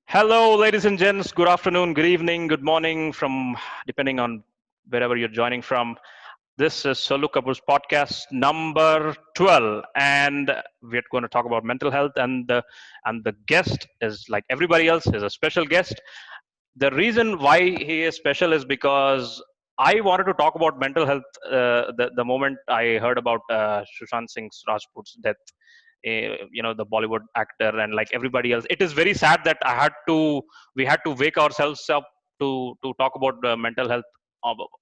Hello, ladies and gents. Good afternoon, good evening, good morning, from depending on wherever you're joining from. This is Sollu Kaburz podcast number 12, and we're going to talk about mental health. And the guest is like everybody else, is a special guest. The reason why he is special is because I wanted to talk about mental health the moment I heard about Sushant Singh Rajput's death. The Bollywood actor, and like everybody else, it is very sad that we had to wake ourselves up to talk about mental health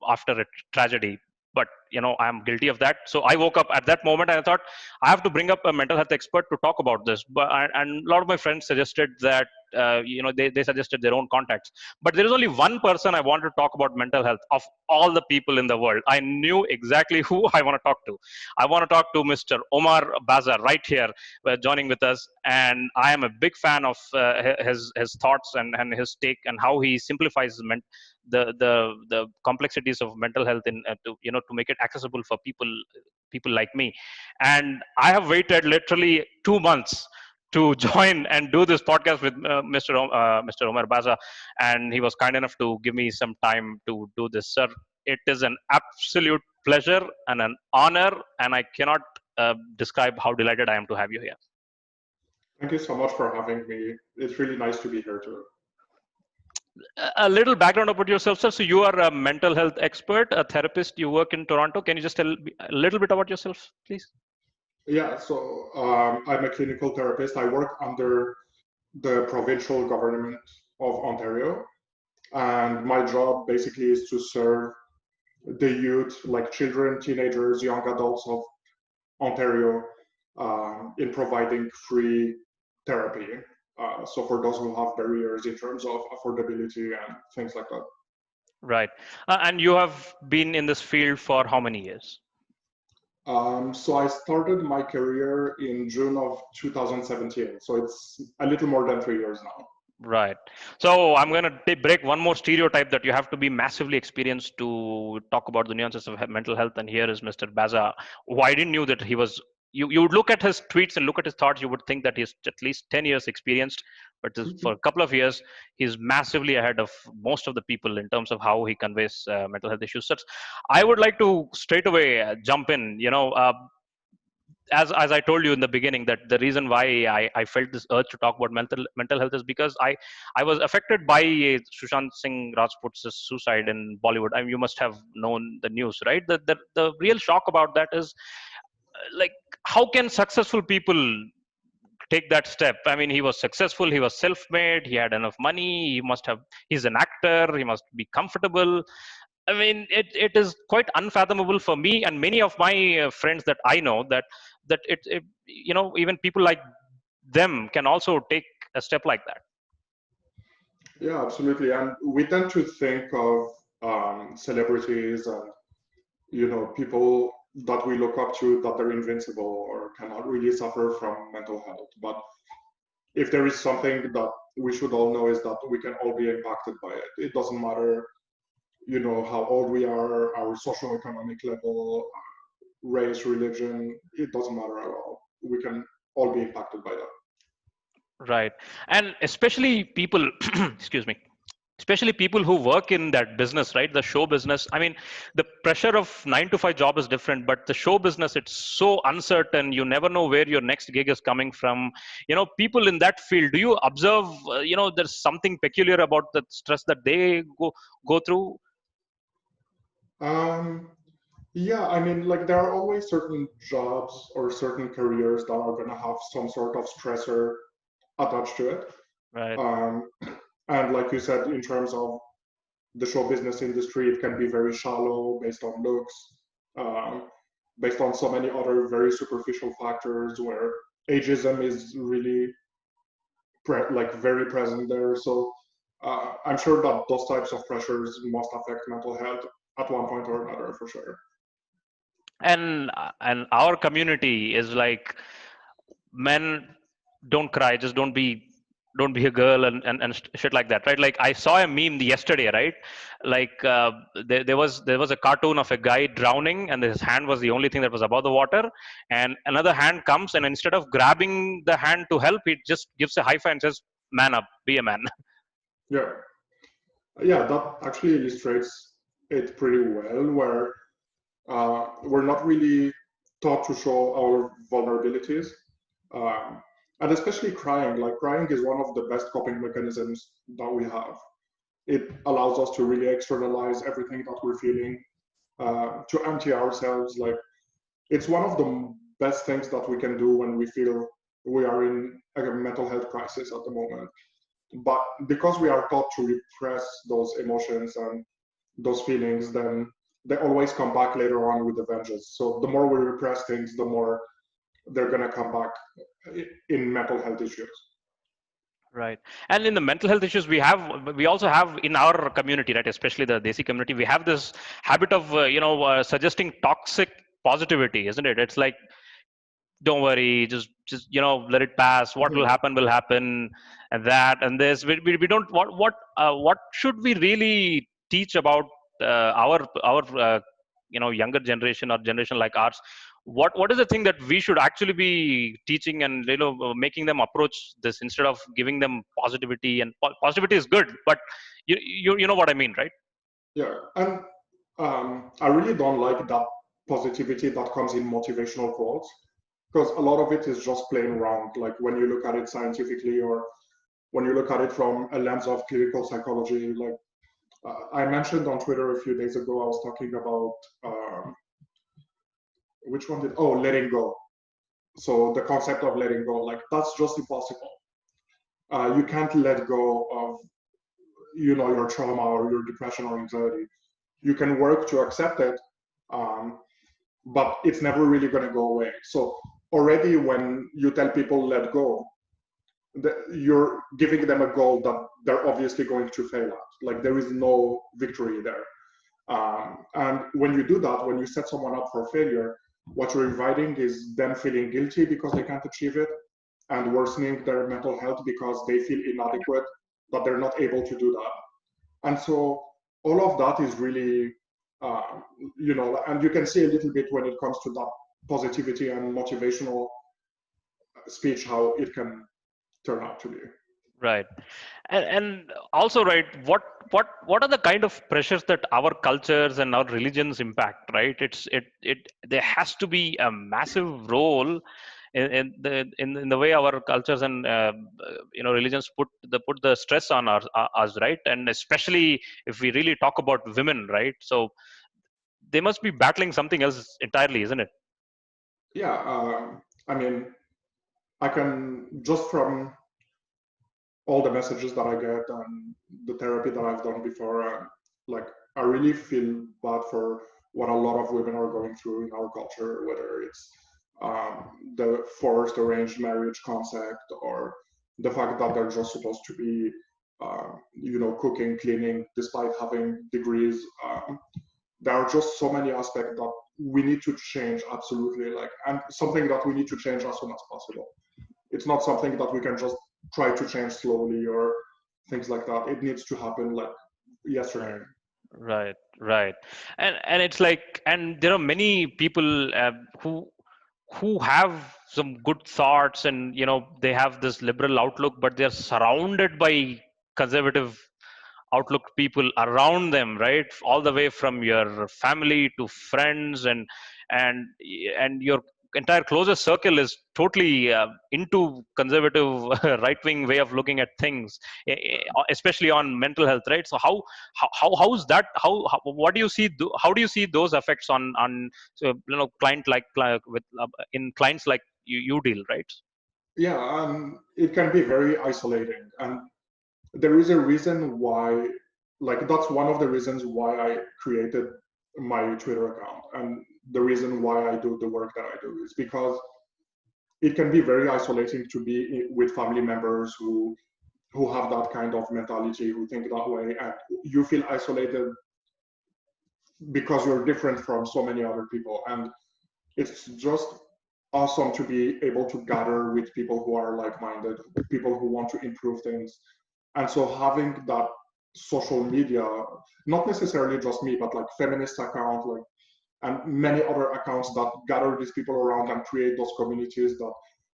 after a tragedy. But I am guilty of that, so I woke up at that moment and I thought I have to bring up a mental health expert to talk about this. And a lot of my friends suggested that they suggested their own contacts, but there is only one person I want to talk about mental health. Of all the people in the world, I knew exactly who I want to talk to. I want to talk to Mr. Omar Bazza right here, joining with us. And I am a big fan of his thoughts and his take and how he simplifies the complexities of mental health in to make it accessible for people like me. And I have waited literally 2 months to join and do this podcast with Mr. Omar Baza, and he was kind enough to give me some time to do this, sir. It is an absolute pleasure and an honor, and I cannot describe how delighted I am to have you here. Thank you so much for having me. It's really nice to be here too. A little background about yourself, sir. So you are a mental health expert, a therapist. You work in Toronto. Can you just tell me a little bit about yourself, please? Yeah, so I'm a clinical therapist. I work under the provincial government of Ontario, and my job basically is to serve the youth, like children, teenagers, young adults of Ontario, in providing free therapy. So for those who have barriers in terms of affordability and things like that. Right. And you have been in this field for how many years? So I started my career in June of 2017. So it's a little more than 3 years now. Right. So I'm going to break one more stereotype that you have to be massively experienced to talk about the nuances of mental health. And here is Mr. Baza. Why didn't you that he was? You would look at his tweets and look at his thoughts. You would think that he's at least 10 years experienced, but for a couple of years, he's massively ahead of most of the people in terms of how he conveys mental health issues. So I would like to straight away jump in. As I told you in the beginning, that the reason why I felt this urge to talk about mental health is because I was affected by Sushant Singh Rajput's suicide in Bollywood. I mean, you must have known the news, right? The real shock about that is like, how can successful people take that step? I mean, he was successful, he was self-made, he had enough money, he's an actor, he must be comfortable. I mean, it is quite unfathomable for me and many of my friends that I know that even people like them can also take a step like that. Yeah, absolutely. And we tend to think of celebrities and people that we look up to, that they're invincible or cannot really suffer from mental health. But if there is something that we should all know, is that we can all be impacted by it. It doesn't matter, how old we are, our socioeconomic level, race, religion. It doesn't matter at all. We can all be impacted by that. Right. And especially people excuse me, especially people who work in that business, right? The show business. I mean, the pressure of 9 to 5 job is different, but the show business, it's so uncertain. You never know where your next gig is coming from. People in that field, do you observe, there's something peculiar about the stress that they go through? Yeah, I mean, like there are always certain jobs or certain careers that are going to have some sort of stressor attached to it. Right. And like you said, in terms of the show business industry, it can be very shallow, based on looks, based on so many other very superficial factors, where ageism is really very present there. So I'm sure that those types of pressures must affect mental health at one point or another, for sure. And our community is like, men, don't cry, just don't be don't be a girl and shit like that, right? Like I saw a meme yesterday, right? Like there was a cartoon of a guy drowning and his hand was the only thing that was above the water, and another hand comes and instead of grabbing the hand to help, it just gives a high five and says, man up, be a man. Yeah, yeah, that actually illustrates it pretty well, where we're not really taught to show our vulnerabilities. Um, and especially crying, like crying is one of the best coping mechanisms that we have. It allows us to really externalize everything that we're feeling, to empty ourselves. Like it's one of the best things that we can do when we feel we are in a mental health crisis at the moment. But because we are taught to repress those emotions and those feelings, then they always come back later on with a vengeance. So the more we repress things, the more they're going to come back in mental health issues. Right. And in the mental health issues, we also have in our community, right, especially the Desi community, we have this habit of, suggesting toxic positivity, isn't it? It's like, don't worry, just let it pass. What will happen, and that and this. We don't. What should we really teach about our younger generation or generation like ours? What is the thing that we should actually be teaching and making them approach this instead of giving them positivity? And positivity is good, but you know what I mean, right? Yeah, and I really don't like that positivity that comes in motivational quotes, because a lot of it is just plain wrong. Like when you look at it scientifically, or when you look at it from a lens of clinical psychology. Like I mentioned on Twitter a few days ago, I was talking about which one did, oh, letting go. So the concept of letting go, like that's just impossible. You can't let go of your trauma or your depression or anxiety. You can work to accept it, um, but it's never really going to go away. So already when you tell people let go, you're giving them a goal that they're obviously going to fail at. Like there is no victory there. And when you do that, when you set someone up for failure, what you're inviting is them feeling guilty because they can't achieve it, and worsening their mental health because they feel inadequate, that they're not able to do that. And so all of that is really, uh, and you can see a little bit when it comes to that positivity and motivational speech, how it can turn out to be. Right. And also, right, what are the kind of pressures that our cultures and our religions impact, right? It there has to be a massive role in the way our cultures and religions put the stress on us, right? And especially if we really talk about women, right? So they must be battling something else entirely, isn't it? Yeah, I mean, I can, just from all the messages that I get and the therapy that I've done before, like I really feel bad for what a lot of women are going through in our culture, whether it's the forced arranged marriage concept, or the fact that they're just supposed to be, cooking, cleaning, despite having degrees. There are just so many aspects that we need to change, absolutely, like, and something that we need to change as soon as possible. It's not something that we can just try to change slowly or things like that. It needs to happen like yesterday. Right, right. And it's like, and there are many people who have some good thoughts, and they have this liberal outlook, but they're surrounded by conservative outlook people around them, right? All the way from your family to friends, and and your entire closest circle is totally into conservative right wing way of looking at things, especially on mental health, right? So how's that, what do you see, how do you see those effects on so, client like with in clients like you deal, right? Yeah, it can be very isolating. And there is a reason why, like, that's one of the reasons why I created my Twitter account. And the reason why I do the work that I do is because it can be very isolating to be with family members who have that kind of mentality, who think that way, and you feel isolated because you're different from so many other people. And it's just awesome to be able to gather with people who are like-minded, people who want to improve things. And so having that social media, not necessarily just me, but like feminist account, like, and many other accounts that gather these people around and create those communities that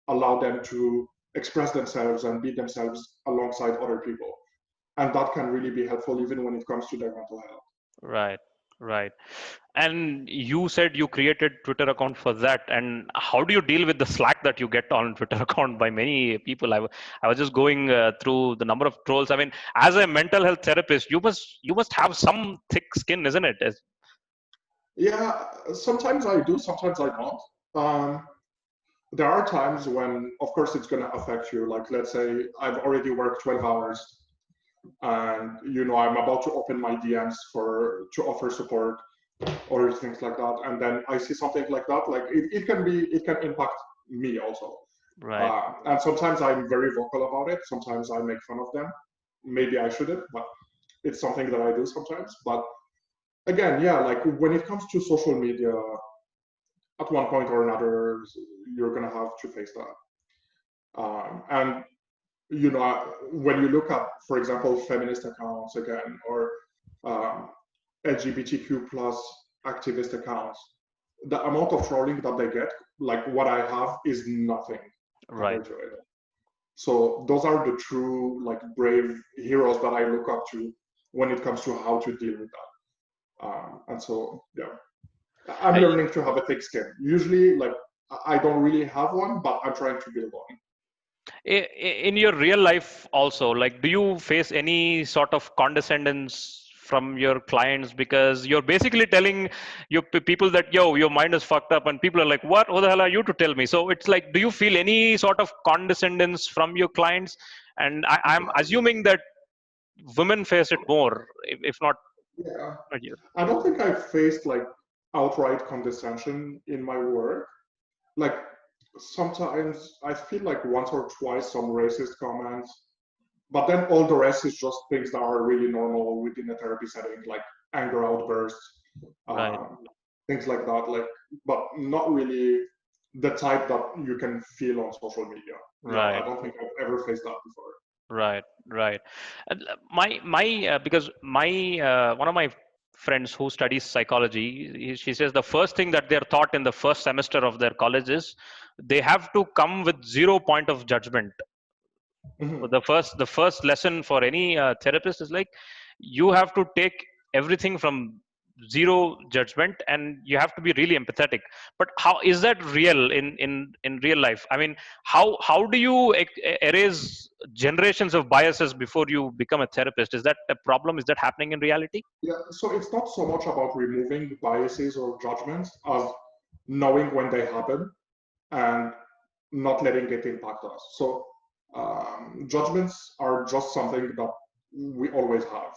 allow them to express themselves and be themselves alongside other people. And that can really be helpful even when it comes to their mental health. Right, right. And you said you created Twitter account for that. And how do you deal with the slack that you get on Twitter account by many people? I was just going through the number of trolls. I mean, as a mental health therapist, you must have some thick skin, isn't it? Yeah, sometimes I do, sometimes I don't. There are times when, of course, it's going to affect you. Like, let's say I've already worked 12 hours and, I'm about to open my DMs to offer support or things like that. And then I see something like that, like it can impact me also. Right. And sometimes I'm very vocal about it. Sometimes I make fun of them. Maybe I shouldn't, but it's something that I do sometimes. But again, yeah, like when it comes to social media, at one point or another, you're gonna have to face that. And when you look at, for example, feminist accounts again, or um, LGBTQ plus activist accounts, the amount of trolling that they get, like what I have, is nothing Right. compared to it. So those are the true like brave heroes that I look up to when it comes to how to deal with that. And so yeah, I'm I- learning to have a thick skin. Usually, like I don't really have one, but I'm trying to build one. in your real life also, like, do you face any sort of condescendence from your clients because you're basically telling your people that, yo, your mind is fucked up, and people are like, what? Who the hell are you to tell me? So it's like, do you feel any sort of condescendence from your clients? And I'm assuming that women face it more, if not. Yeah, Not you. I don't think I've faced like outright condescension in my work. Like sometimes I feel like once or twice some racist comments, but then all the rest is just things that are really normal within a therapy setting, like anger outbursts, Right. um, things like that. Like, but not really the type that you can feel on social media. No, I Right. don't think I've ever faced that before. Right, right. And my because my one of my friends who studies psychology, she says the first thing that they're taught in the first semester of their college is they have to come with 0 point of judgment. So Mhm. the first lesson for any therapist is like, you have to take everything from zero judgment, and you have to be really empathetic. But how is that real in real life? I mean, how do you erase generations of biases before you become a therapist? Is that a problem? Is that happening in reality? Yeah, so it's not so much about removing biases or judgments as knowing when they happen and not letting it impact us. So judgments are just something that we always have.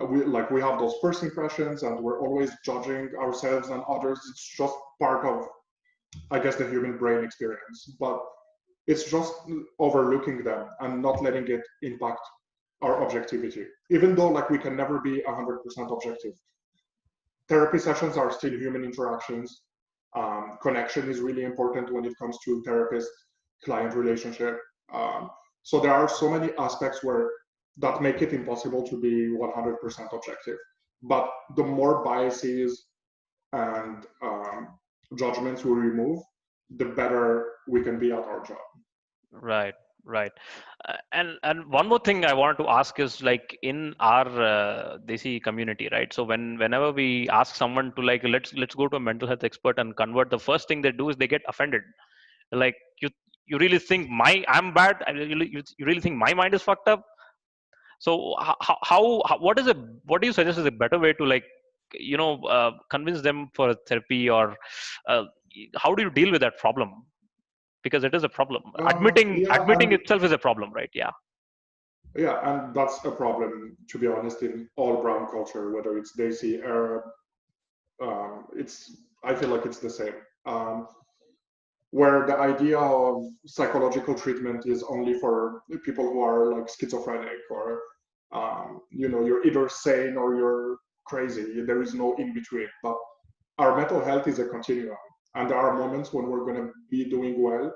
We have those first impressions, and we're always judging ourselves and others. It's just part of, I guess, the human brain experience. But it's just overlooking them and not letting it impact our objectivity. Even though like we can never be 100% objective, therapy sessions are still human interactions. Connection is really important when it comes to therapist-client relationship. So there are so many aspects where that make it impossible to be 100% objective. But the more biases and judgments we remove, the better we can be at our job. Right, right. And one more thing I wanted to ask is, like, in our Desi community, right? So whenever we ask someone to, like, let's go to a mental health expert and convert, the first thing they do is they get offended. Like, you really think I'm bad? You really think my mind is fucked up? So what do you suggest is a better way to, like, convince them for therapy, or uh, how do you deal with that problem? Because it is a problem. Yeah, Admitting and itself is a problem, right? Yeah. yeah, and that's a problem, to be honest, in all brown culture, whether it's Desi, Arab. I feel like it's the same. Where the idea of psychological treatment is only for people who are like schizophrenic, or you're either sane or you're crazy. There is no in between. But our mental health is a continuum, And there are moments when we're going to be doing well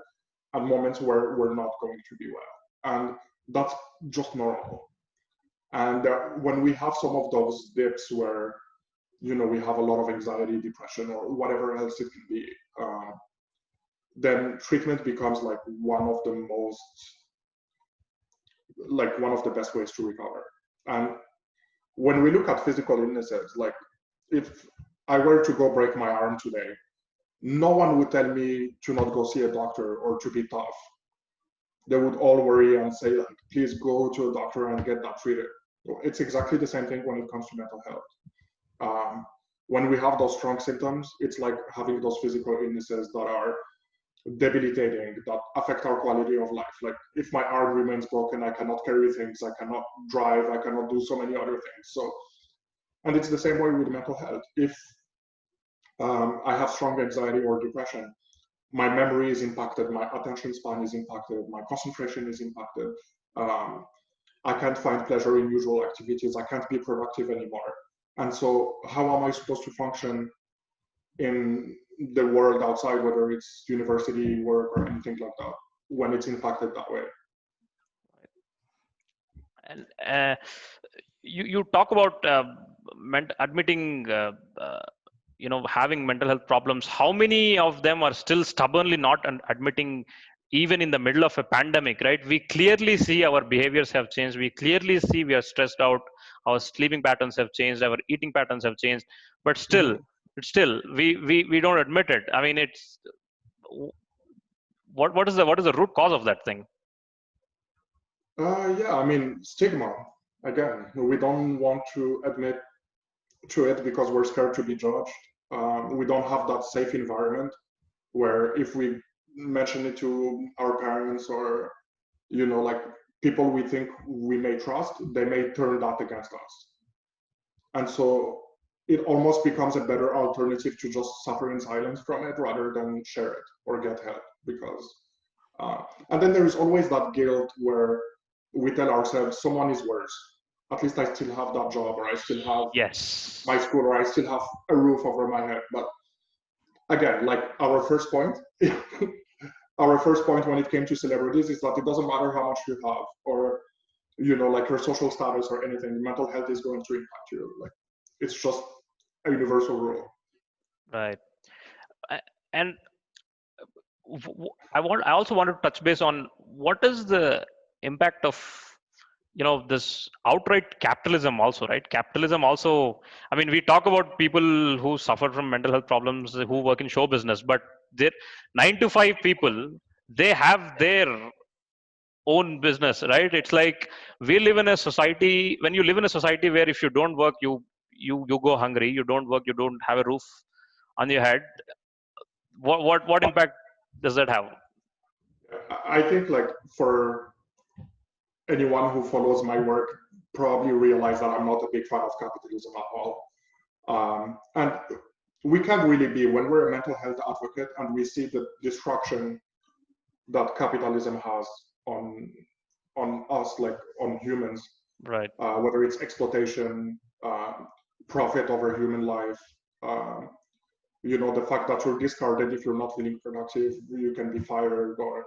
and moments where we're not going to be well. And that's just normal. And when we have some of those dips where, we have a lot of anxiety, depression, or whatever else it can be, then treatment becomes like one of the best ways to recover. And when we look at physical illnesses, like if I were to go break my arm today, no one would tell me to not go see a doctor or to be tough. They would all worry and say, like, please go to a doctor and get that treated. It's exactly the same thing when it comes to mental health. When we have those strong symptoms, it's like having those physical illnesses that are debilitating, that affect our quality of life. Like if my arm remains broken, I cannot carry things, I cannot drive, I cannot do so many other things. So, and it's the same way with mental health. If I have strong anxiety or depression, my memory is impacted, my attention span is impacted, my concentration is impacted. I can't find pleasure in usual activities, I can't be productive anymore. And so how am I supposed to function in the world outside, whether it's university, work, or anything like that, when it's impacted that way? And you talk about admitting having mental health problems. How many of them are still stubbornly not admitting, even in the middle of a pandemic, right? We clearly see our behaviors have changed, we clearly see we are stressed out, our sleeping patterns have changed, our eating patterns have changed, but still we don't admit it. I mean, it's what is the root cause of that thing? Yeah, I mean, stigma. Again, we don't want to admit to it because we're scared to be judged. We don't have that safe environment where if we mention it to our parents or, like people we think we may trust, they may turn that against us. And so it almost becomes a better alternative to just suffer in silence from it rather than share it or get help. Because, and then there is always that guilt where we tell ourselves someone is worse. At least I still have that job, or I still have my school, or I still have a roof over my head. But again, like our first point, when it came to celebrities is that it doesn't matter how much you have or, like your social status or anything, mental health is going to impact you. Like it's just a universal rule. Right. And I also want to touch base on what is the impact of this outright capitalism also, right? Capitalism also, I mean, we talk about people who suffer from mental health problems who work in show business, but they're 9 to 5 people, they have their own business, right? It's like we live in a society, when you live in a society where if you don't work, you go hungry, you don't work, you don't have a roof on your head. What impact does that have? I think like for anyone who follows my work probably realize that I'm not a big fan of capitalism at all. And we can't really be, when we're a mental health advocate and we see the destruction that capitalism has on us, like on humans, right? Whether it's exploitation, profit over human life, the fact that you're discarded if you're not feeling productive, you can be fired or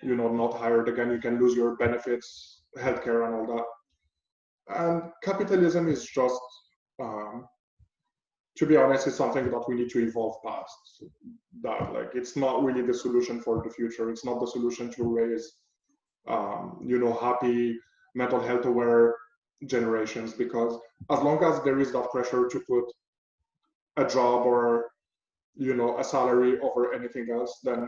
not hired again, you can lose your benefits, healthcare and all that. And capitalism is just, to be honest, it's something that we need to evolve past. That, like, it's not really the solution for the future. It's not the solution to raise, happy, mental health aware generations, because as long as there is that pressure to put a job or, a salary over anything else, then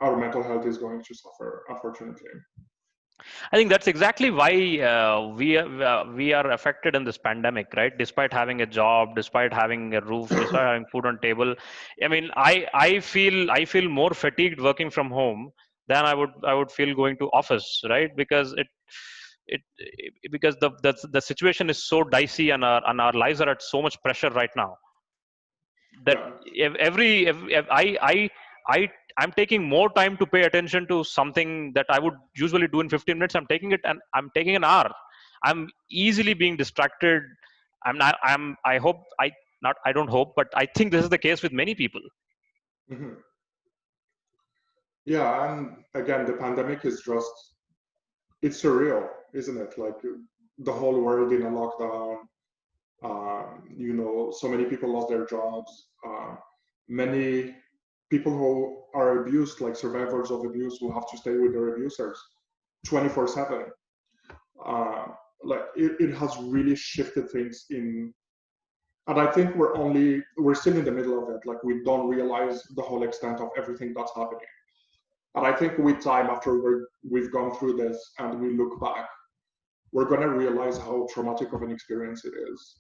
our mental health is going to suffer, unfortunately. I think that's exactly why we are affected in this pandemic, right? Despite having a job, despite having a roof, despite having food on table. I mean, I feel more fatigued working from home than I would feel going to office, right? Because because the situation is so dicey and our lives are at so much pressure right now that I'm taking more time to pay attention to something that I would usually do in 15 minutes. I'm taking it and I'm taking an hour. I'm easily being distracted. I hope I don't hope, but I think this is the case with many people. Mhm. Yeah, and again, the pandemic is just, it's surreal, isn't it? Like the whole world in a lockdown. So many people lost their jobs. Many people who are abused, like survivors of abuse, will have to stay with their abusers 24/7. Uh, like it has really shifted things in, and I think we're still in the middle of it. Like we don't realize the whole extent of everything that's happening. And I think with time, after we've gone through this and we look back, we're gonna realize how traumatic of an experience it is.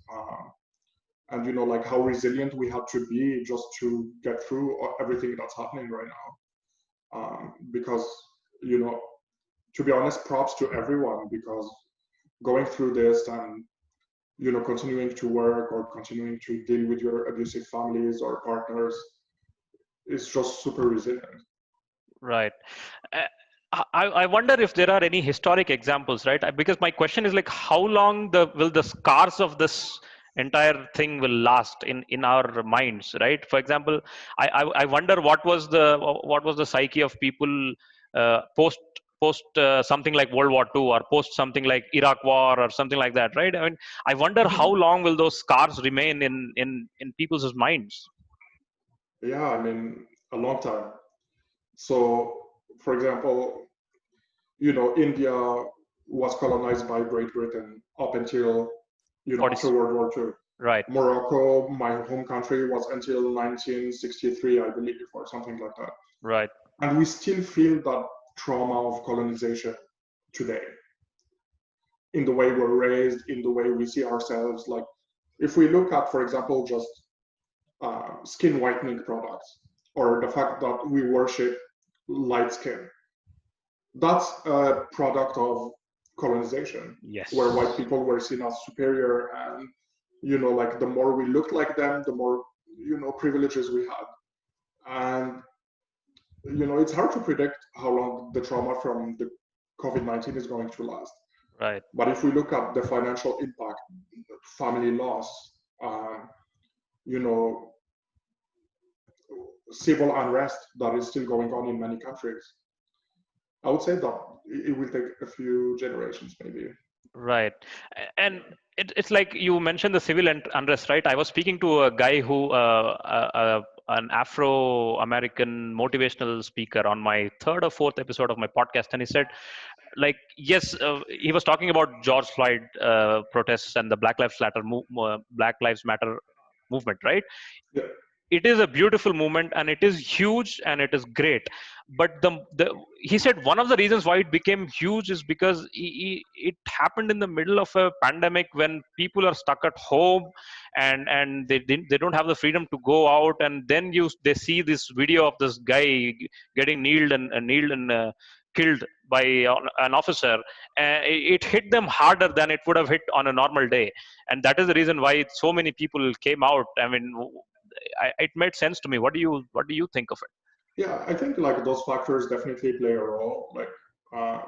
And like how resilient we had to be just to get through everything that's happening right now. Because you know, to be honest, props to everyone, because going through this and continuing to work or continuing to deal with your abusive families or partners is just super resilient. Right. Uh, I wonder if there are any historic examples, right? Because my question is like, how long will the scars of this entire thing will last in our minds, right? For example, I wonder what was the psyche of people post something like World War II, or post something like Iraq War, or something like that, right? I mean, I wonder how long will those scars remain in people's minds. Yeah, I mean, a long time. So, for example, India was colonized by Great Britain up until, 40, after World War II. right, Morocco, my home country, was until 1963, I believe, or something like that. right, And we still feel that trauma of colonization today, in the way we're raised, in the way we see ourselves. Like, if we look at, for example, just skin whitening products, or the fact that we worship light skin, that's a product of colonization, where white yes. people were seen as superior, and like the more we looked like them, the more privileges we had. And it's hard to predict how long the trauma from the COVID-19 is going to last. Right. But if we look at the financial impact, family loss, um, you know civil unrest that is still going on in many countries, I would say that it will take a few generations, maybe. Right. And it's like you mentioned the civil unrest, right? I was speaking to a guy who, an Afro-American motivational speaker, on my third or fourth episode of my podcast, and he said, like, yes, he was talking about George Floyd protests and the Black Lives Matter movement, right? Yeah. It is a beautiful movement, and it is huge, and it is great. But he said one of the reasons why it became huge is because it happened in the middle of a pandemic, when people are stuck at home, and they don't have the freedom to go out. And then they see this video of this guy getting kneeled and killed by an officer. It hit them harder than it would have hit on a normal day, and that is the reason why so many people came out. I mean, it made sense to me. What do you think of it? Yeah, I think like those factors definitely play a role. Like, I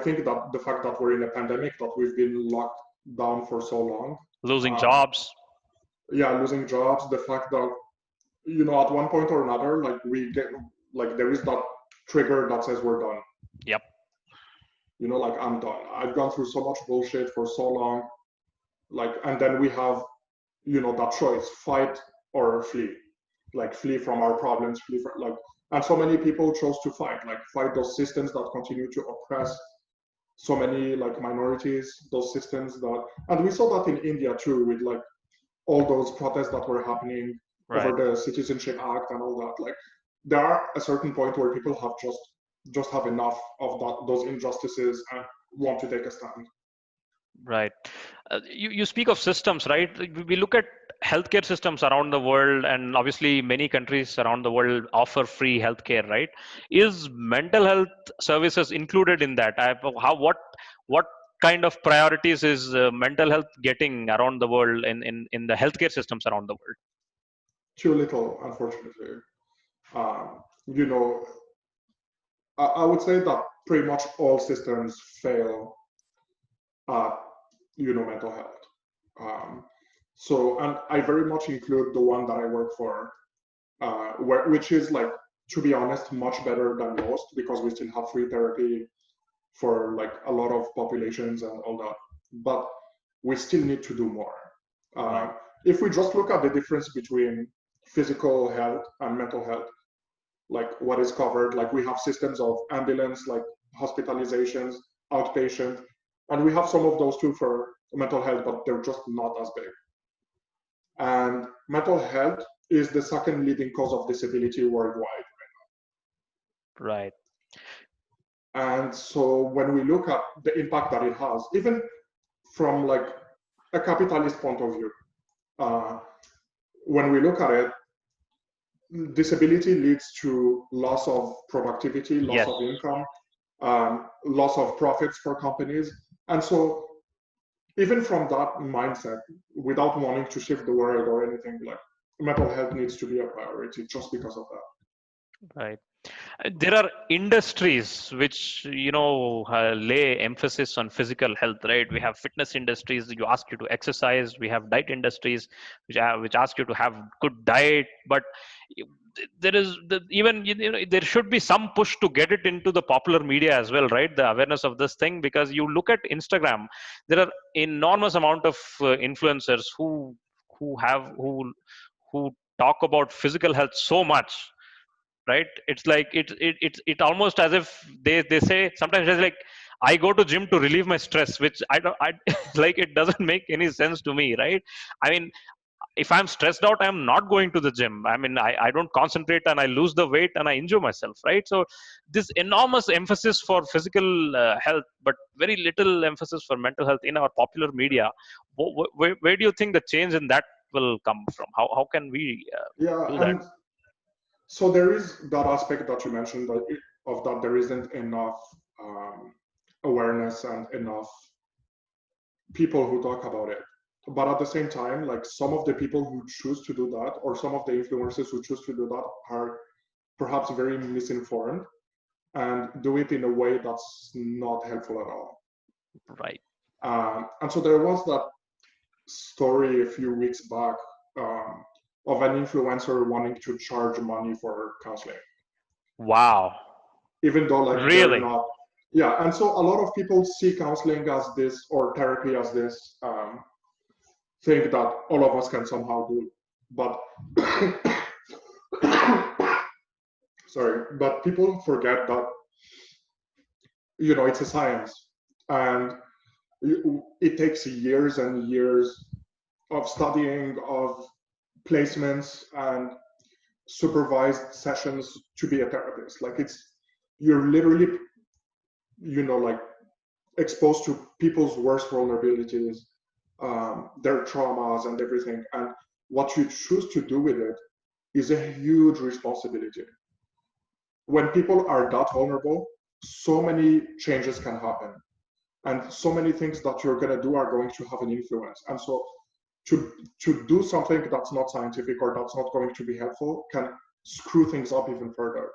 think that the fact that we're in a pandemic, that we've been locked down for so long, Losing um, jobs. yeah, losing jobs, the fact that at one point or another, like we get, like there is that trigger that says we're done. Yep. Like I'm done. I've gone through so much bullshit for so long. Like, and then we have, that choice: fight or flee. Like flee from our problems, flee from, like, and so many people chose to fight those systems that continue to oppress so many like minorities, those systems that, and we saw that in India too, with like all those protests that were happening over Right. the Citizenship Act and all that. Like, there are a certain point where people have just have enough of those injustices and want to take a stand. Right. You speak of systems, right? Like, we look at healthcare systems around the world, and obviously many countries around the world offer free healthcare, right? Is mental health services included in that? What kind of priorities is mental health getting around the world in the healthcare systems around the world? Too little, unfortunately. You know, I would say that pretty much all systems fail at mental health. Um, so, and I very much include the one that I work for, which is like, to be honest, much better than most, because we still have free therapy for like a lot of populations and all that. But we still need to do more. Right. If we just look at the difference between physical health and mental health, like what is covered, like we have systems of ambulance, like hospitalizations, outpatient, and we have some of those too for mental health, but they're just not as big. And mental health is the second leading cause of disability worldwide. Right. And so when we look at the impact that it has, even from like a capitalist point of view, when we look at it, disability leads to loss of productivity, loss Yes. of income, loss of profits for companies. And so even from that mindset, without wanting to shift the world or anything, like mental health needs to be a priority just because of that. Right. There are industries which lay emphasis on physical health, right? We have fitness industries, you ask you to exercise. We have diet industries which ask you to have good diet. But there is even there should be some push to get it into the popular media as well, right? The awareness of this thing, because you look at Instagram, there are enormous amount of influencers who talk about physical health so much, right? It's like it almost as if they say sometimes it's like, I go to gym to relieve my stress, which I don't I like, it doesn't make any sense to me, right? I mean, if I'm stressed out, I'm not going to the gym. I mean, I don't concentrate and I lose the weight and I injure myself, right? So this enormous emphasis for physical health, but very little emphasis for mental health in our popular media. Where do you think the change in that will come from? How can we Yeah, do that? and so there is that aspect that you mentioned, of that there isn't enough awareness and enough people who talk about it. But at the same time, like some of the people who choose to do that, or some of the influencers who choose to do that, are perhaps very misinformed and do it in a way that's not helpful at all. Right. And so there was that story a few weeks back, of an influencer wanting to charge money for counseling, Wow. even though like they're Really? not. Yeah, and so a lot of people see counseling as this, or therapy as this, thing that all of us can somehow do. But sorry, but people forget that it's a science, and it takes years and years of studying, of placements and supervised sessions to be a therapist. Like you're literally like exposed to people's worst vulnerabilities, their traumas and everything, and what you choose to do with it is a huge responsibility. When people are that vulnerable, so many changes can happen, and so many things that you're going to do are going to have an influence. And so to do something that's not scientific or that's not going to be helpful can screw things up even further.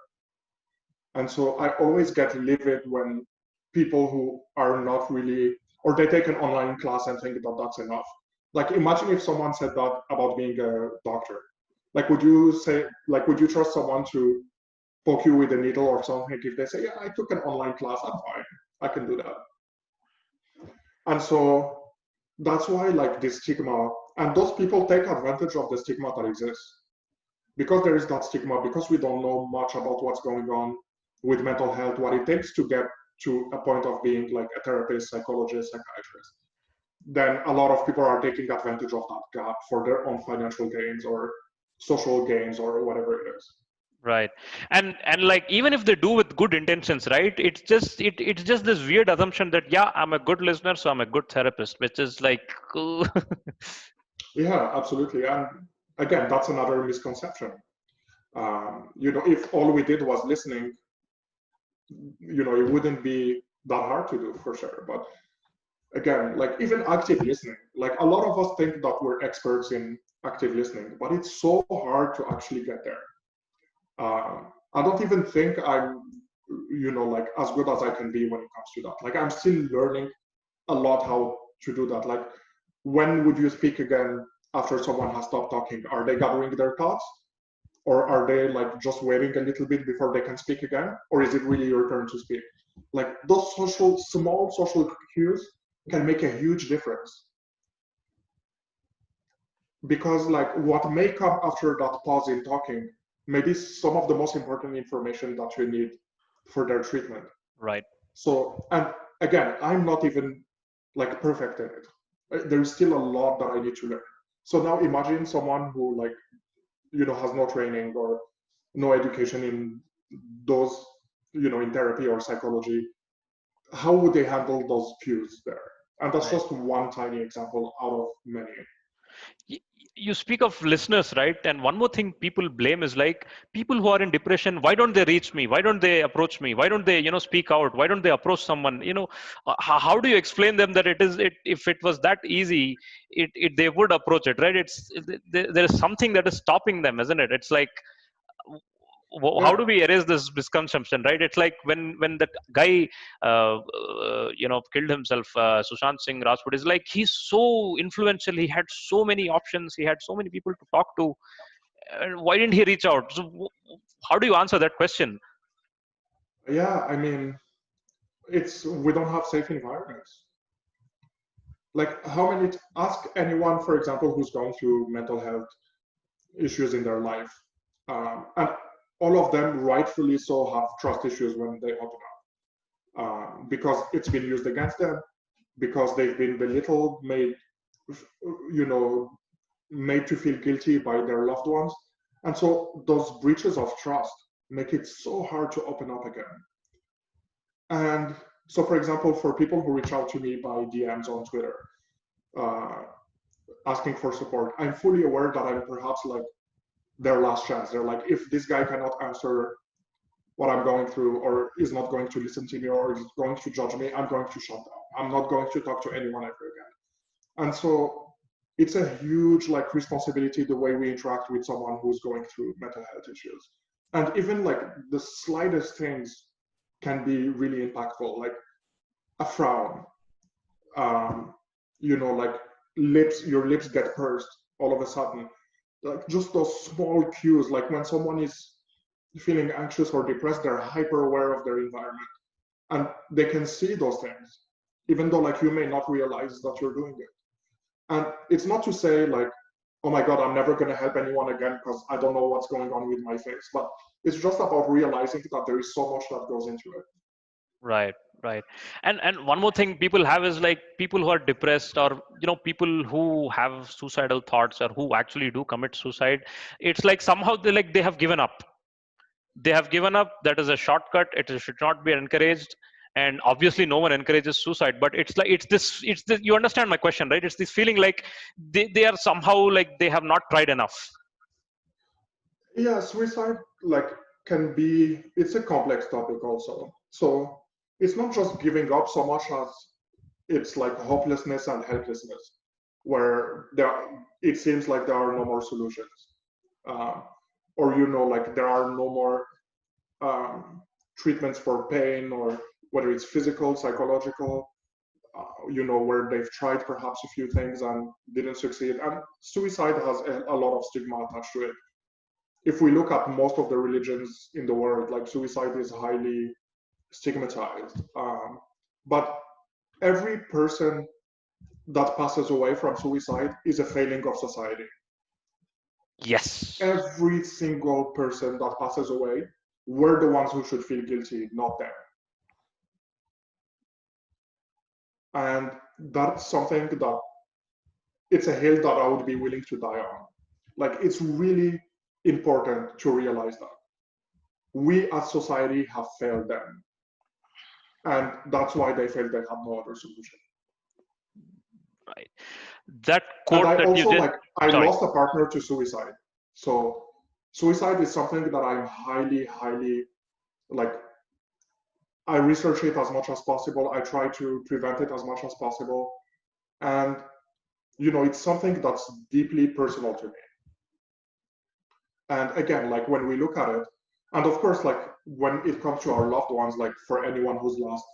And so I always get livid when people who are not really, or they take an online class and think that that's enough. Like imagine if someone said that about being a doctor. Like would you trust someone to poke you with a needle or something if they say, yeah, I took an online class, I'm fine, I can do that. And so that's why like this stigma, and those people take advantage of the stigma that exists. Because there is that stigma, because we don't know much about what's going on with mental health, what it takes to get to a point of being like a therapist, psychologist, psychiatrist, then a lot of people are taking advantage of that gap for their own financial gains or social gains or whatever it is. Right. And like, even if they do with good intentions, right, it's just this weird assumption that, yeah, I'm a good listener, so I'm a good therapist, which is like Yeah, absolutely. And again, that's another misconception. If all we did was listening, it wouldn't be that hard to do for sure. But again, like even active listening, like a lot of us think that we're experts in active listening, but it's so hard to actually get there. I don't even think I'm, like as good as I can be when it comes to that. Like I'm still learning a lot how to do that. Like when would you speak again after someone has stopped talking? Are they gathering their thoughts? or are they like just waiting a little bit before they can speak again, or is it really your turn to speak? Like those small social cues can make a huge difference, because like what may come after that pause in talking may be some of the most important information that you need for their treatment. Right. So, and again, I'm not even like perfect in it. There's still a lot that I need to learn. So now imagine someone who like, has no training or no education in those, in therapy or psychology. How would they handle those cues there? And that's Right. just one tiny example out of many. You speak of listeners, right? And one more thing people blame is like people who are in depression. Why don't they reach me? Why don't they approach me? Why don't they, speak out? Why don't they approach someone? How do you explain them that if it was that easy, they would approach it, right? There is something that is stopping them, isn't it? It's like, how Yeah, do we erase this misconception, right? It's like when that guy killed himself, Sushant Singh Rajput, is like he's so influential, he had so many options, he had so many people to talk to, and why didn't he reach out? So how do you answer that question? yeah. I mean, we don't have safe environments. Like how many? Ask anyone, for example, who's gone through mental health issues in their life, and all of them, rightfully so, have trust issues when they open up, because it's been used against them, because they've been belittled, you know, made to feel guilty by their loved ones. And so those breaches of trust make it so hard to open up again. And so, for example, for people who reach out to me by DMs on Twitter, uh, asking for support, I'm fully aware that I'm perhaps like their last chance. They're like, if this guy cannot answer what I'm going through, or is not going to listen to me, or is going to judge me, I'm going to shut down. I'm not going to talk to anyone ever again. And so it's a huge like responsibility the way we interact with someone who's going through mental health issues. And even like the slightest things can be really impactful, like a frown, um, like your lips get pursed all of a sudden. Like just those small cues, like when someone is feeling anxious or depressed, they're hyper aware of their environment and they can see those things, even though like you may not realize that you're doing it. And it's not to say like, oh my God, I'm never going to help anyone again because I don't know what's going on with my face. But it's just about realizing that there is so much that goes into it. Right, right. And one more thing people have is like people who are depressed, or people who have suicidal thoughts, or who actually do commit suicide. It's like somehow they have given up. They have given up. That is a shortcut. Should not be encouraged. And obviously no one encourages suicide, but it's this you understand my question, right? It's this feeling like they are somehow like they have not tried enough. Yeah, suicide like it's a complex topic also. So it's not just giving up so much as it's like hopelessness and helplessness, where it seems like there are no more solutions, um, or like there are no more treatments for pain, or whether it's physical, psychological, where they've tried perhaps a few things and didn't succeed. And suicide has a lot of stigma attached to it. If we look at most of the religions in the world, like suicide is highly stigmatized. But every person that passes away from suicide is a failing of society. Yes. Every single person that passes away, we're the ones who should feel guilty, not them. And that's something that it's a hill that I would be willing to die on. Like, it's really important to realize that we as society have failed them. And that's why they felt they had no other solution. Right. That And quote I that you also did. I Sorry. lost a partner to suicide. So suicide is something that I'm highly, highly like, I research it as much as possible. I try to prevent it as much as possible. And it's something that's deeply personal to me. And again, like when we look at it, and of course, like when it comes to our loved ones, like for anyone who's lost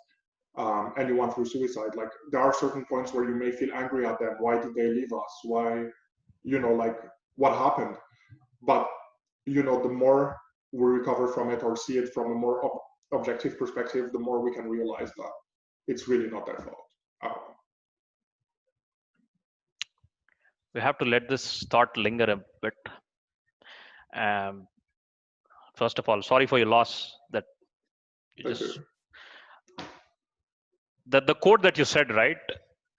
anyone through suicide, like there are certain points where you may feel angry at them. Why did they leave us? Why, like what happened? But the more we recover from it or see it from a more objective perspective, the more we can realize that it's really not their fault at all. We have to let this thought linger a bit. Um, First of all, sorry for your loss. That you Thank just you. the quote that you said, right?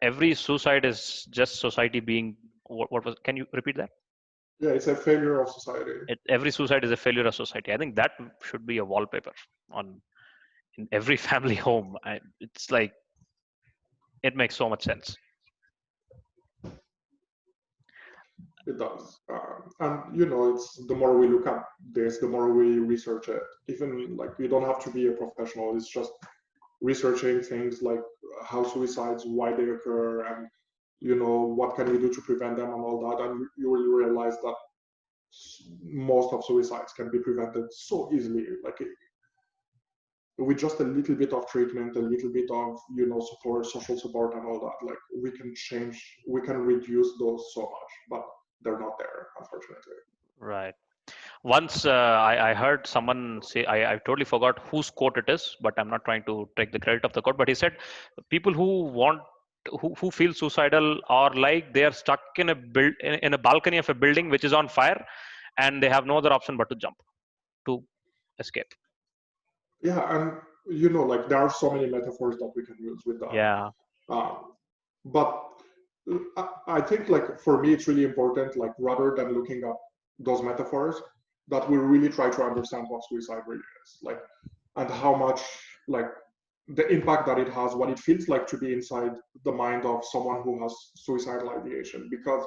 Every suicide is just society being what was? Can you repeat that? Yeah, it's a failure of society. Every suicide is a failure of society. I think that should be a wallpaper on in every family home. It's like it makes so much sense. It does. And it's the more we look at this, the more we research it. Even like you don't have to be a professional. It's just researching things like how suicides, why they occur, and what can we do to prevent them and all that. And you will realize that most of suicides can be prevented so easily. Like with just a little bit of treatment, a little bit of support, social support, and all that. Like we can reduce those so much, but they're not there, unfortunately. Right. Once I heard someone say, I totally forgot whose quote it is, but I'm not trying to take the credit of the quote. But he said, people who feel suicidal are like they are stuck in in a balcony of a building which is on fire, and they have no other option but to jump to escape. Yeah, and like there are so many metaphors that we can use with that. Yeah. But I think like for me, it's really important, like rather than looking up those metaphors, that we really try to understand what suicide really is, like, and how much like the impact that it has, what it feels like to be inside the mind of someone who has suicidal ideation. Because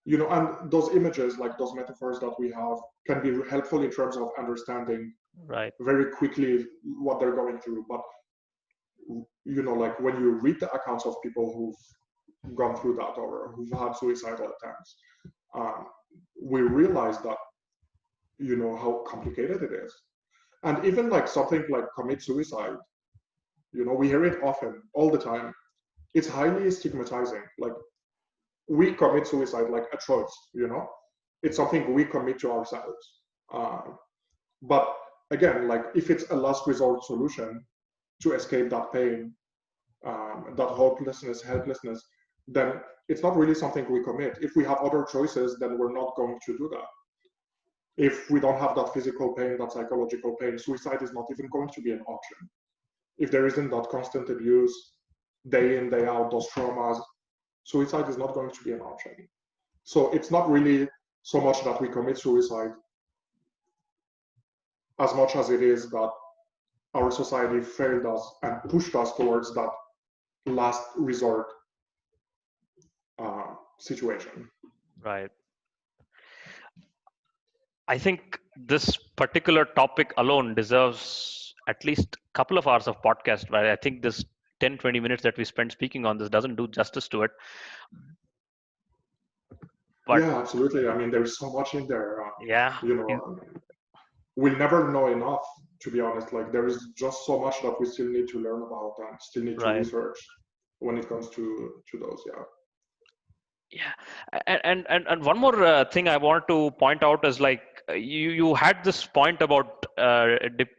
and those images, like those metaphors that we have, can be helpful in terms of understanding Right. very quickly what they're going through. But like when you read the accounts of people who've gone through that or who've had suicidal attempts, we realize that how complicated it is. And even like something like commit suicide, we hear it often, all the time. It's highly stigmatizing. Like we commit suicide like a choice, it's something we commit to ourselves. But again, like if it's a last resort solution to escape that pain, that hopelessness, helplessness, then it's not really something we commit. If we have other choices, then we're not going to do that. If we don't have that physical pain, that psychological pain, suicide is not even going to be an option. If there isn't that constant abuse, day in, day out, those traumas, suicide is not going to be an option. So it's not really so much that we commit suicide as much as it is that our society failed us and pushed us towards that last resort situation. Right. I think this particular topic alone deserves at least a couple of hours of podcast. Right. I think this 10-20 minutes that we spent speaking on this doesn't do justice to it. But yeah, absolutely. I mean, there's so much in there. Yeah. We'll never know enough, to be honest. Like there is just so much that we still need to learn about and still need to Right. research when it comes to those. Yeah. And one more thing I want to point out is like you had this point about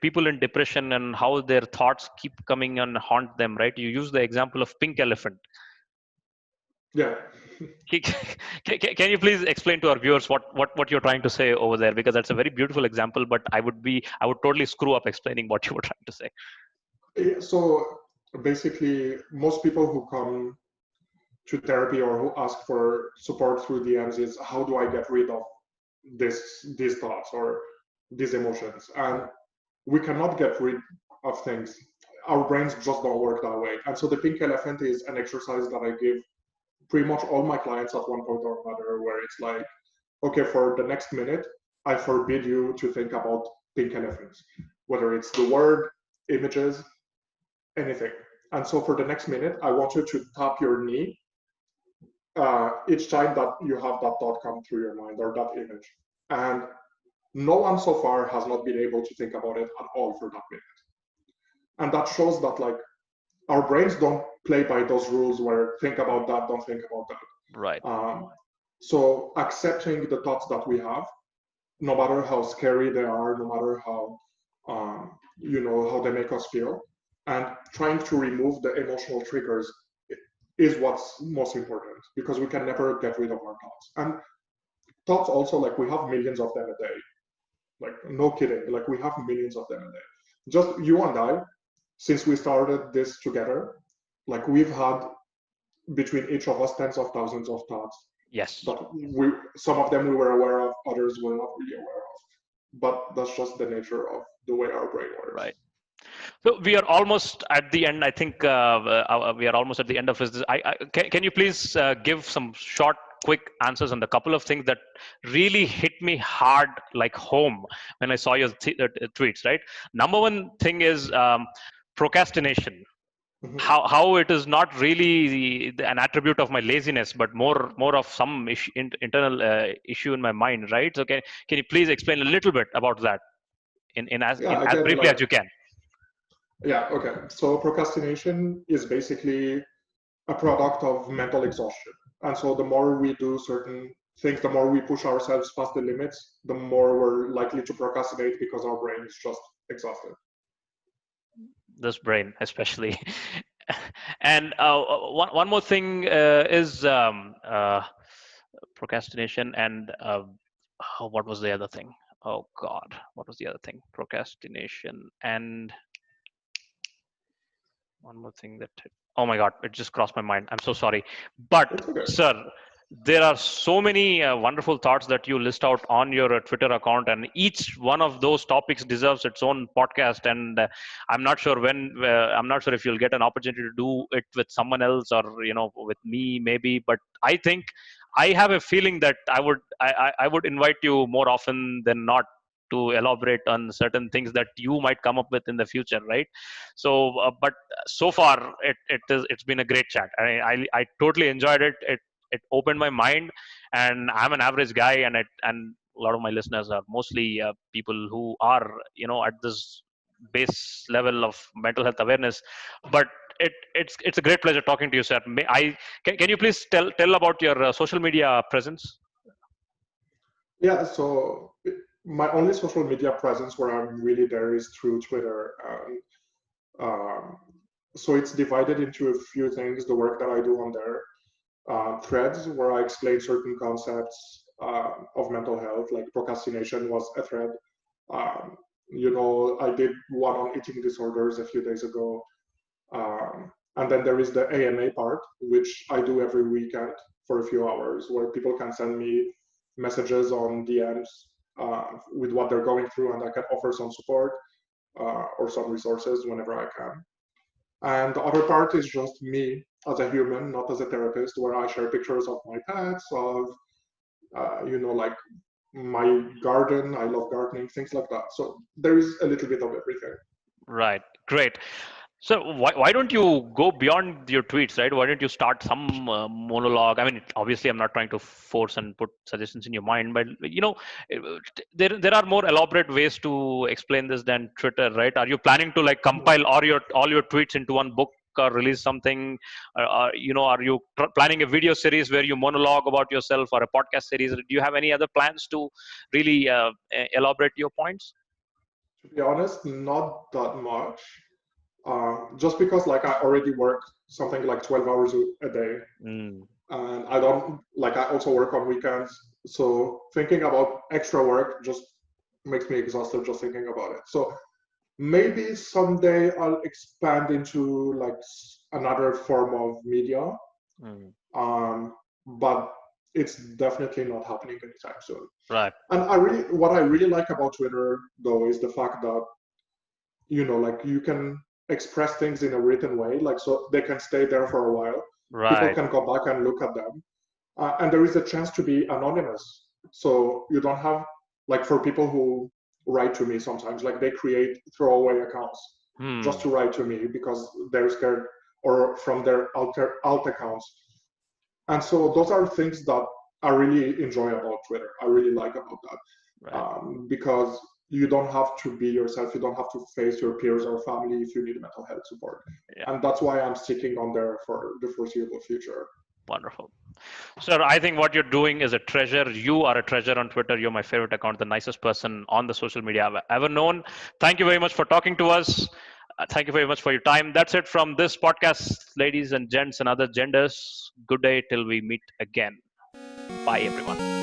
people in depression and how their thoughts keep coming and haunt them, right? You use the example of pink elephant. Yeah. Can you please explain to our viewers what you're trying to say over there? Because that's a very beautiful example, but I would totally screw up explaining what you were trying to say. So basically, most people who come to therapy or who ask for support through DMs is, how do I get rid of these thoughts or these emotions? And we cannot get rid of things. Our brains just don't work that way. And so the pink elephant is an exercise that I give pretty much all my clients at one point or another, where it's like, okay, for the next minute, I forbid you to think about pink elephants, whether it's the word, images, anything. And so for the next minute, I want you to tap your knee each time that you have that thought come through your mind or that image. And no one so far has not been able to think about it at all for that minute. And that shows that like our brains don't play by those rules where think about that, don't think about that. Right. So accepting the thoughts that we have, no matter how scary they are, no matter how how they make us feel, and trying to remove the emotional triggers is what's most important, because we can never get rid of our thoughts. And thoughts also, like, we have millions of them a day. Like, no kidding, like, we have millions of them a day. Just you and I, since we started this together, like, we've had between each of us tens of thousands of thoughts Yes. that some of them we were aware of, others we're not really aware of. But that's just the nature of the way our brain works. Right. So we are almost at the end. I think we are almost at the end of this. Can you please give some short, quick answers on the couple of things that really hit me hard, like home, when I saw your tweets? Right. Number one thing is procrastination. Mhm. How it is not really an attribute of my laziness, but more of some internal issue in my mind. Right. So can you please explain a little bit about that Yeah, in as again, briefly like, as you can? yeah, okay. So procrastination is basically a product of mental exhaustion. And so the more we do certain things, the more we push ourselves past the limits, the more we're likely to procrastinate because our brain is just exhausted. This brain especially. And one more thing is procrastination and what was the other thing? Oh god, what was the other thing? Procrastination and one more thing that, oh my god, it just crossed my mind. I'm so sorry. But It's okay. sir, there are so many wonderful thoughts that you list out on your Twitter account, and each one of those topics deserves its own podcast. And I'm not sure if you'll get an opportunity to do it with someone else, or with me maybe. But I think I have a feeling that I would invite you more often than not to elaborate on certain things that you might come up with in the future, right? So but so far it's been a great chat. I totally enjoyed it. It opened my mind, and I'm an average guy, and a lot of my listeners are mostly people who are at this base level of mental health awareness. But it's a great pleasure talking to you, sir. Can you please tell about your social media presence? Yeah, so my only social media presence where I'm really there is through Twitter. And um, so it's divided into a few things, the work that I do on there. Threads where I explain certain concepts of mental health, like procrastination was a thread. Um, I did one on eating disorders a few days ago. And then there is the AMA part, which I do every weekend for a few hours, where people can send me messages on DMs with what they're going through, and I can offer some support or some resources whenever I can. And the other part is just me as a human, not as a therapist, where I share pictures of my pets, of, like my garden. I love gardening, things like that. So there is a little bit of everything. Right. Great. So why don't you go beyond your tweets, right? Why don't you start some monologue? I mean, obviously, I'm not trying to force and put suggestions in your mind, but there are more elaborate ways to explain this than Twitter, right? Are you planning to like compile all your tweets into one book or release something? Are you planning a video series where you monologue about yourself, or a podcast series? Do you have any other plans to really elaborate your points? To be honest, not that much. Just because like I already work something like 12 hours a day, Mm. and I don't like I also work on weekends. So thinking about extra work just makes me exhausted just thinking about it. So maybe someday I'll expand into like another form of media, Mm. but it's definitely not happening anytime soon. Right. And what I really like about Twitter though is the fact that like you can express things in a written way, like so they can stay there for a while. People Right. can go back and look at them, and there is a chance to be anonymous. So you don't have like for people who write to me sometimes, like they create throwaway accounts just Hmm. to write to me because they're scared or from their alt accounts. And so those are things that I really enjoy about Twitter. I really like about that Right. because you don't have to be yourself. You don't have to face your peers or family if you need mental health support. Yeah. And that's why I'm sticking on there for the foreseeable future. Wonderful. Sir, I think what you're doing is a treasure. You are a treasure on Twitter. You're my favorite account, the nicest person on the social media I've ever known. Thank you very much for talking to us. Thank you very much for your time. That's it from this podcast, ladies and gents and other genders. Good day till we meet again. Bye, everyone.